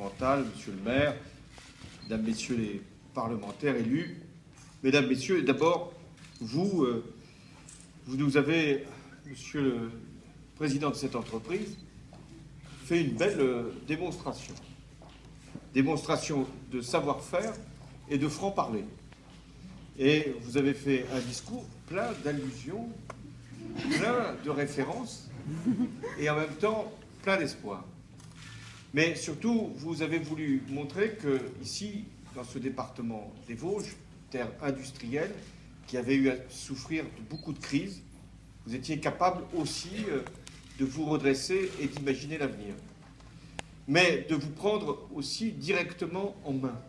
départementale, monsieur le maire, mesdames, messieurs les parlementaires élus, mesdames, messieurs, d'abord, vous nous avez, monsieur le président de cette entreprise, fait une belle démonstration. Démonstration de savoir-faire et de franc-parler. Et vous avez fait un discours plein d'allusions, plein de références, et en même temps, plein d'espoir. Mais surtout, vous avez voulu montrer que, ici, dans ce département des Vosges, terre industrielle, qui avait eu à souffrir de beaucoup de crises, vous étiez capable aussi de vous redresser et d'imaginer l'avenir. Mais de vous prendre aussi directement en main.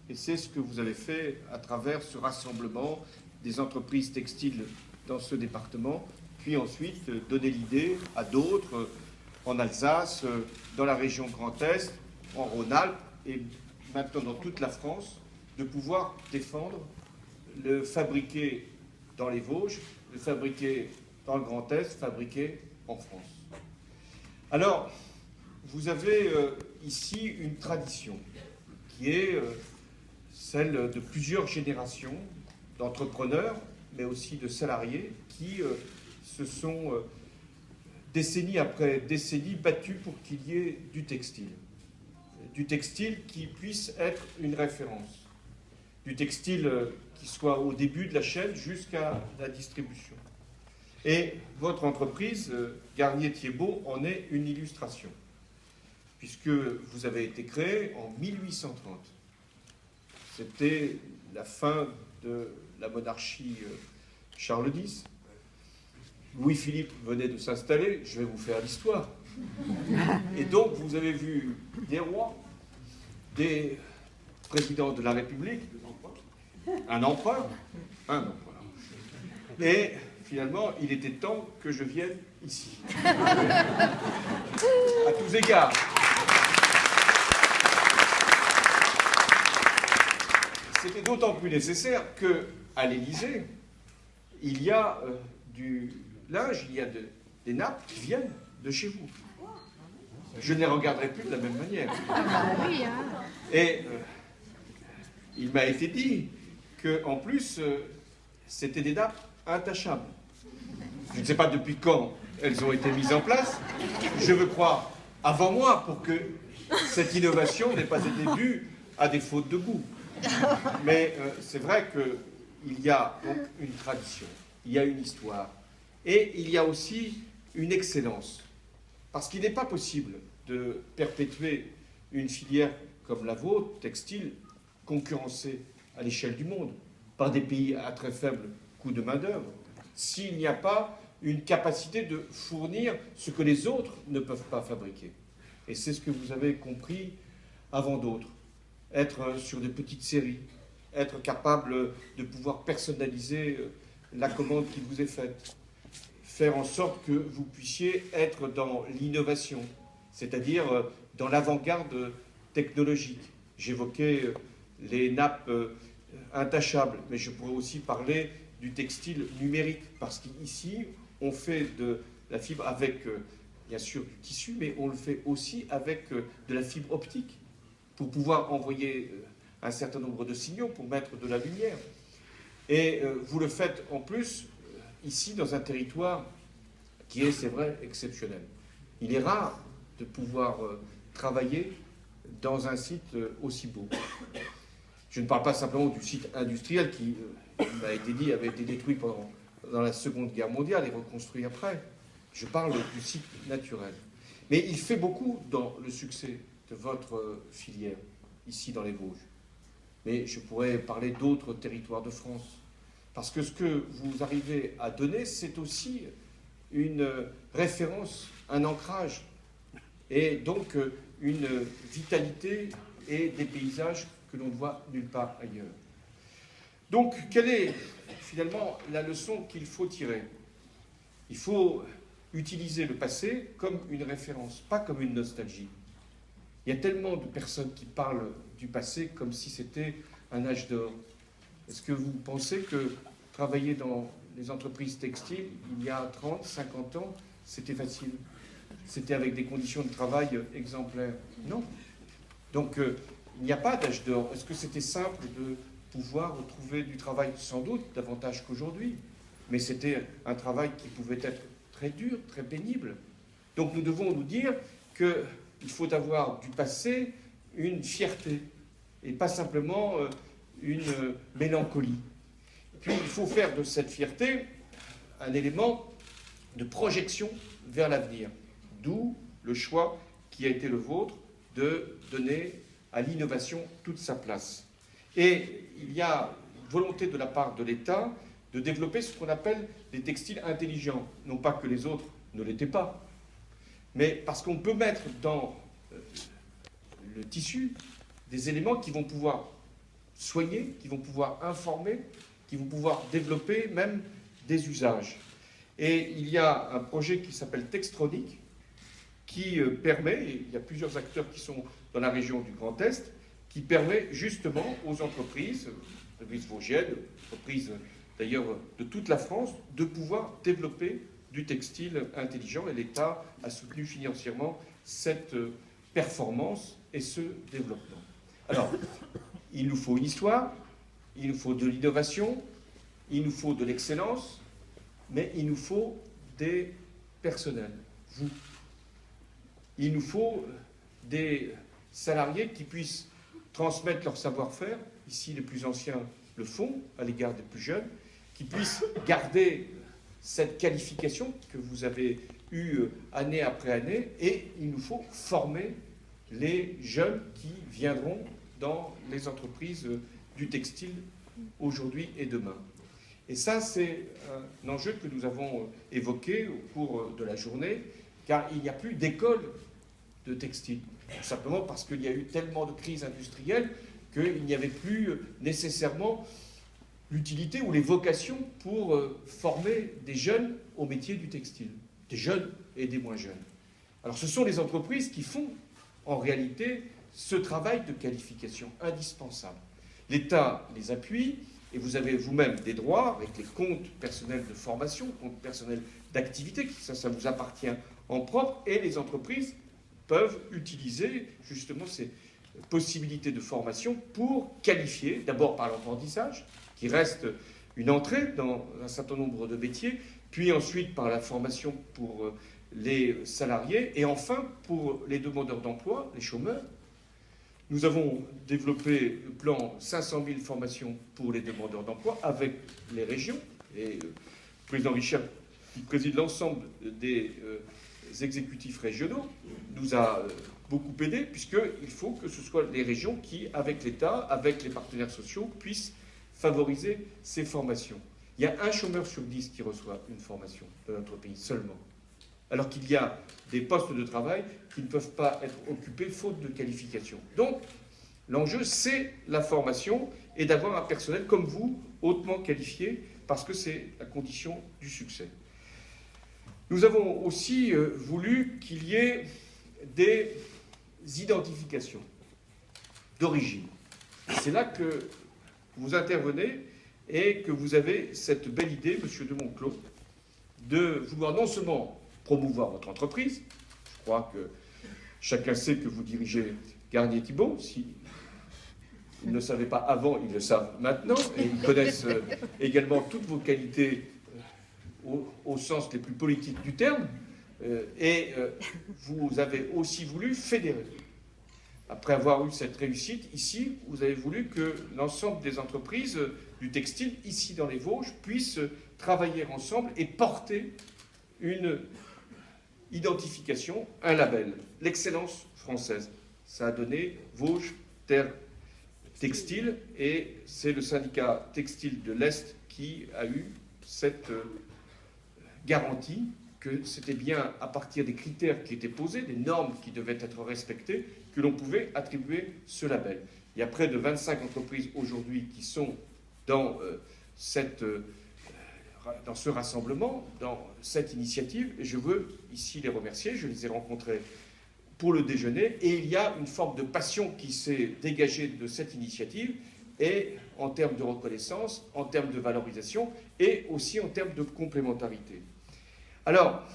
Et c'est ce que vous avez fait à travers ce rassemblement des entreprises textiles dans ce département, puis ensuite donner l'idée à d'autres en Alsace, dans la région Grand Est, en Rhône-Alpes et maintenant dans toute la France, de pouvoir défendre le fabriqué dans les Vosges, le fabriqué dans le Grand Est, fabriqué en France. Alors, vous avez ici une tradition qui est celle de plusieurs générations d'entrepreneurs, mais aussi de salariés qui se sont décennie après décennie battus pour qu'il y ait du textile. Du textile qui puisse être une référence. Du textile qui soit au début de la chaîne jusqu'à la distribution. Et votre entreprise, Garnier-Thiebaud, en est une illustration, puisque vous avez été créé en 1830. C'était la fin de la monarchie Charles X. Louis-Philippe venait de s'installer, je vais vous faire l'histoire. Et donc, vous avez vu des rois, des présidents de la République, un empereur. Et finalement, il était temps que je vienne ici. À tous égards. C'était d'autant plus nécessaire qu'à l'Élysée, il y a du linge, il y a des nappes qui viennent de chez vous. Je ne les regarderai plus de la même manière. Et il m'a été dit qu'en plus, c'était des nappes intachables. Je ne sais pas depuis quand elles ont été mises en place. Je veux croire avant moi pour que cette innovation n'ait pas été due à des fautes de goût. Mais c'est vrai qu'il y a donc une tradition, il y a une histoire. Et il y a aussi une excellence, parce qu'il n'est pas possible de perpétuer une filière comme la vôtre, textile, concurrencée à l'échelle du monde, par des pays à très faible coût de main-d'œuvre, s'il n'y a pas une capacité de fournir ce que les autres ne peuvent pas fabriquer. Et c'est ce que vous avez compris avant d'autres. Être sur de petites séries, être capable de pouvoir personnaliser la commande qui vous est faite, faire en sorte que vous puissiez être dans l'innovation, c'est-à-dire dans l'avant-garde technologique. J'évoquais les nappes intachables, mais je pourrais aussi parler du textile numérique, parce qu'ici, on fait de la fibre avec, bien sûr, du tissu, mais on le fait aussi avec de la fibre optique, pour pouvoir envoyer un certain nombre de signaux, pour mettre de la lumière. Et vous le faites en plus ici dans un territoire qui est, c'est vrai, exceptionnel. Il est rare de pouvoir travailler dans un site aussi beau. Je ne parle pas simplement du site industriel qui, il m'a été dit, avait été détruit dans la Seconde Guerre mondiale et reconstruit après. Je parle du site naturel. Mais il fait beaucoup dans le succès de votre filière, ici dans les Vosges. Mais je pourrais parler d'autres territoires de France. Parce que ce que vous arrivez à donner, c'est aussi une référence, un ancrage, et donc une vitalité et des paysages que l'on ne voit nulle part ailleurs. Donc, quelle est finalement la leçon qu'il faut tirer? Il faut utiliser le passé comme une référence, pas comme une nostalgie. Il y a tellement de personnes qui parlent du passé comme si c'était un âge d'or. Est-ce que vous pensez que travailler dans les entreprises textiles, il y a 30, 50 ans, c'était facile? C'était avec des conditions de travail exemplaires? Non. Donc il n'y a pas d'âge d'or. Est-ce que c'était simple de pouvoir trouver du travail? Sans doute, davantage qu'aujourd'hui. Mais c'était un travail qui pouvait être très dur, très pénible. Donc nous devons nous dire qu'il faut avoir du passé une fierté, et pas simplement une mélancolie. Puis il faut faire de cette fierté un élément de projection vers l'avenir. D'où le choix qui a été le vôtre de donner à l'innovation toute sa place. Et il y a une volonté de la part de l'État de développer ce qu'on appelle des textiles intelligents. Non pas que les autres ne l'étaient pas, mais parce qu'on peut mettre dans le tissu des éléments qui vont pouvoir soigner, qui vont pouvoir informer, qui vont pouvoir développer même des usages. Et il y a un projet qui s'appelle Textronic, qui permet, et il y a plusieurs acteurs qui sont dans la région du Grand Est, qui permet justement aux entreprises vosgiennes, entreprises d'ailleurs de toute la France, de pouvoir développer du textile intelligent. Et l'État a soutenu financièrement cette performance et ce développement. Alors, il nous faut une histoire, il nous faut de l'innovation, il nous faut de l'excellence, mais il nous faut des personnels, vous. Il nous faut des salariés qui puissent transmettre leur savoir-faire, ici les plus anciens le font à l'égard des plus jeunes, qui puissent garder cette qualification que vous avez eue année après année, et il nous faut former les jeunes qui viendront dans les entreprises du textile aujourd'hui et demain. Et ça, c'est un enjeu que nous avons évoqué au cours de la journée, car il n'y a plus d'école de textile. Simplement parce qu'il y a eu tellement de crises industrielles qu'il n'y avait plus nécessairement l'utilité ou les vocations pour former des jeunes au métier du textile, des jeunes et des moins jeunes. Alors ce sont les entreprises qui font en réalité ce travail de qualification indispensable. L'État les appuie, et vous avez vous-même des droits avec les comptes personnels de formation, comptes personnels d'activité, ça vous appartient en propre, et les entreprises peuvent utiliser justement ces possibilités de formation pour qualifier, d'abord par l'apprentissage, qui reste une entrée dans un certain nombre de métiers, puis ensuite par la formation pour les salariés, et enfin pour les demandeurs d'emploi, les chômeurs. Nous avons développé le plan 500 000 formations pour les demandeurs d'emploi avec les régions, et le président Richard, qui préside l'ensemble des exécutifs régionaux, nous a beaucoup aidé, puisqu'il faut que ce soit les régions qui, avec l'État, avec les partenaires sociaux, puissent favoriser ces formations. Il y a un chômeur sur 10 qui reçoit une formation dans notre pays seulement, alors qu'il y a des postes de travail qui ne peuvent pas être occupés faute de qualification. Donc, l'enjeu, c'est la formation et d'avoir un personnel comme vous, hautement qualifié, parce que c'est la condition du succès. Nous avons aussi voulu qu'il y ait des identifications d'origine. C'est là que vous intervenez et que vous avez cette belle idée, monsieur de Monclos, de vouloir non seulement promouvoir votre entreprise, je crois que chacun sait que vous dirigez Garnier-Thibault, si ils ne le savaient pas avant, ils le savent maintenant, et ils connaissent également toutes vos qualités au sens les plus politiques du terme, et vous avez aussi voulu fédérer. Après avoir eu cette réussite, ici, vous avez voulu que l'ensemble des entreprises du textile, ici dans les Vosges, puissent travailler ensemble et porter une identification, un label, l'excellence française. Ça a donné Vosges Terre Textile, et c'est le syndicat textile de l'Est qui a eu cette garantie que c'était bien à partir des critères qui étaient posés, des normes qui devaient être respectées, que l'on pouvait attribuer ce label. Il y a près de 25 entreprises aujourd'hui qui sont dans ce rassemblement, dans cette initiative, et je veux ici les remercier. Je les ai rencontrés pour le déjeuner, et il y a une forme de passion qui s'est dégagée de cette initiative, et en termes de reconnaissance, en termes de valorisation, et aussi en termes de complémentarité. Alors,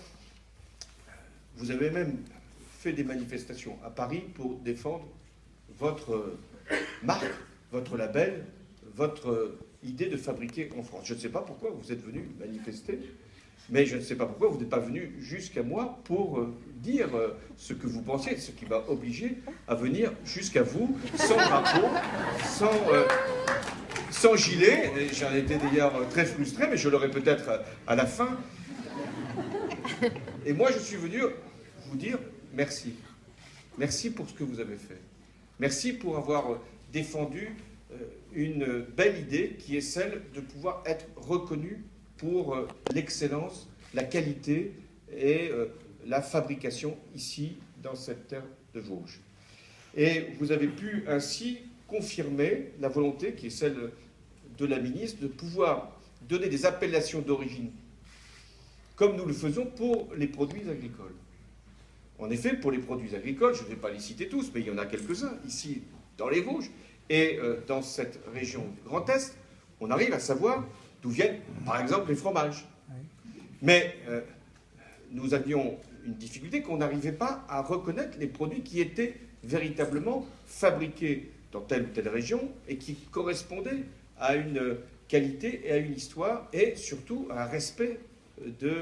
vous avez même fait des manifestations à Paris pour défendre votre marque, votre label, votre idée de fabriquer en France. Je ne sais pas pourquoi vous êtes venu manifester, mais je ne sais pas pourquoi vous n'êtes pas venu jusqu'à moi pour dire ce que vous pensez, ce qui m'a obligé à venir jusqu'à vous, sans drapeau, sans gilet. J'en étais d'ailleurs très frustré, mais je l'aurai peut-être à la fin. Et moi, je suis venu vous dire merci. Merci pour ce que vous avez fait. Merci pour avoir défendu une belle idée qui est celle de pouvoir être reconnu pour l'excellence, la qualité et la fabrication ici, dans cette terre de Vosges. Et vous avez pu ainsi confirmer la volonté qui est celle de la ministre de pouvoir donner des appellations d'origine comme nous le faisons pour les produits agricoles. En effet, pour les produits agricoles, je ne vais pas les citer tous, mais il y en a quelques-uns ici dans les Vosges et dans cette région du Grand Est, on arrive à savoir d'où viennent, par exemple, les fromages. Mais nous avions une difficulté qu'on n'arrivait pas à reconnaître les produits qui étaient véritablement fabriqués dans telle ou telle région et qui correspondaient à une qualité et à une histoire et surtout à un respect de